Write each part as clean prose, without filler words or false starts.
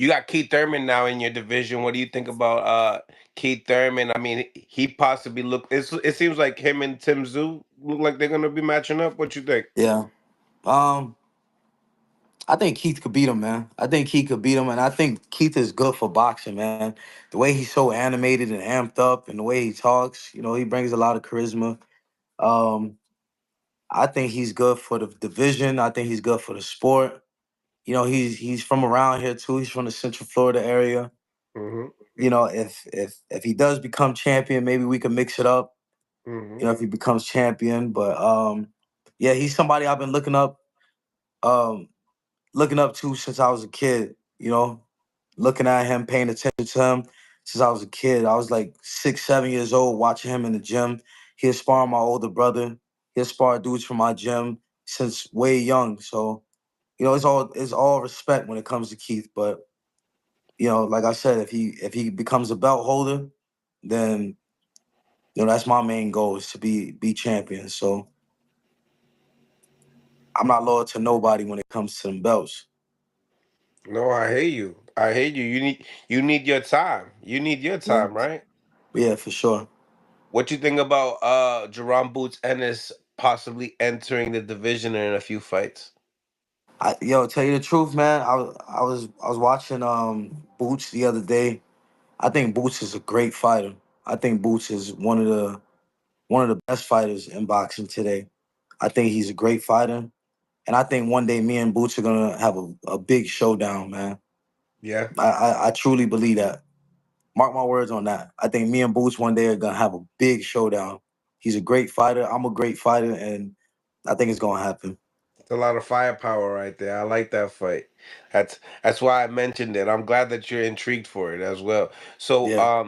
You got Keith Thurman now in your division. What do you think about Keith Thurman? I mean, he possibly it seems like him and Tim Zoo look like they're gonna be matching up. What you think? Yeah. Um, I think Keith could beat him, man. I think Keith could beat him, and I think Keith is good for boxing, man. The way he's so animated and amped up, and the way he talks, he brings a lot of charisma. Um, I think he's good for the division. I think he's good for the sport. He's from around here too. He's from the Central Florida area. Hmm. If he does become champion, maybe we can mix it up. Hmm. If he becomes champion, but yeah, he's somebody I've been um, looking up to since I was a kid. Looking at him, paying attention to him since I was a kid. I was like 6, 7 years old, watching him in the gym. He sparred my older brother. He sparred dudes from my gym since way young. So it's all respect when it comes to Keith. But like I said, if he becomes a belt holder, then that's my main goal is to be champion. So I'm not loyal to nobody when it comes to them belts. No, I hear you. I hear you. You need your time. You need your Yeah, time, right? yeah, for sure. What you think about Jaron Boots Ennis possibly entering the division in a few fights? Tell you the truth, man. I was watching Boots the other day. I think Boots is a great fighter. I think Boots is one of the best fighters in boxing today. I think he's a great fighter, and I think one day me and Boots are gonna have a big showdown, man. Yeah. I truly believe that. Mark my words on that. I think me and Boots one day are gonna have a big showdown. He's a great fighter. I'm a great fighter, and I think it's gonna happen. It's a lot of firepower right there. I like that fight. That's why I mentioned it. I'm glad that you're intrigued for it as well. So, Yeah.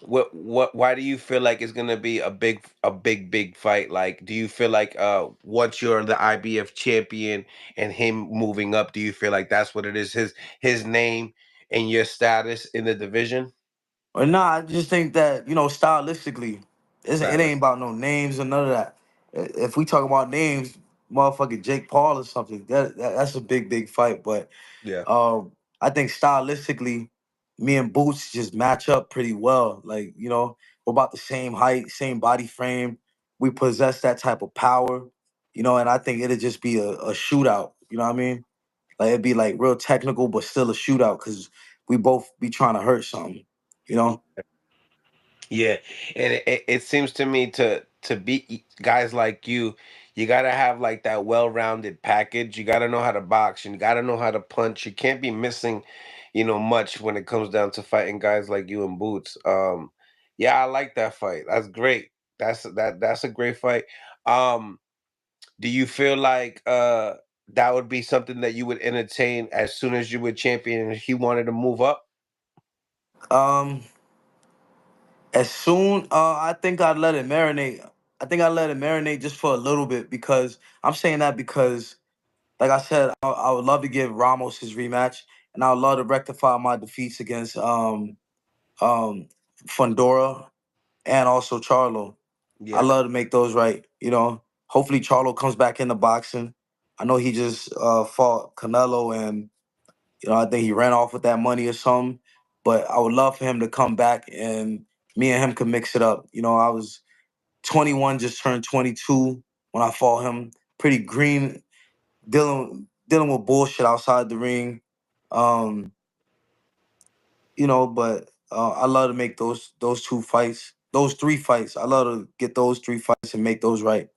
why do you feel like it's gonna be a big fight? Like, do you feel like once you're the IBF champion and him moving up, do you feel like that's what it is? His name and your status in the division? Or nah, I just think that stylistically, it ain't Status. about no names or none of that. If we talk about names, motherfucking Jake Paul or something, that's a big fight. But Yeah. I think stylistically, me and Boots just match up pretty well. Like we're about the same height, same body frame. We possess that type of power, and I think it'd just be a shootout. You know what I mean? Like it'd be like real technical, but still a shootout because we both be trying to hurt something. You know? Yeah, and it seems to me to beat guys like you gotta have like that well-rounded package. You gotta know how to box. You gotta know how to punch. You can't be missing, much when it comes down to fighting guys like you and Boots. Yeah, I like that fight. That's great. That's a great fight. Um, do you feel like that would be something that you would entertain as soon as you were champion and he wanted to move up? Um, as soon I think I'd let it marinate. I think I'd let it marinate just for a little bit because I'm saying that because, like I said, I would love to give Ramos his rematch, and I would love to rectify my defeats against um Fundora and also Charlo. I Yeah. love to make those right. Hopefully Charlo comes back into boxing. I know he just fought Canelo, and I think he ran off with that money or something. But I would love for him to come back and me and him could mix it up. I was 21, just turned 22 when I fought him. Pretty green, dealing with bullshit outside the ring. Um, but I love to make those two fights, those three fights. I love to get those three fights and make those right.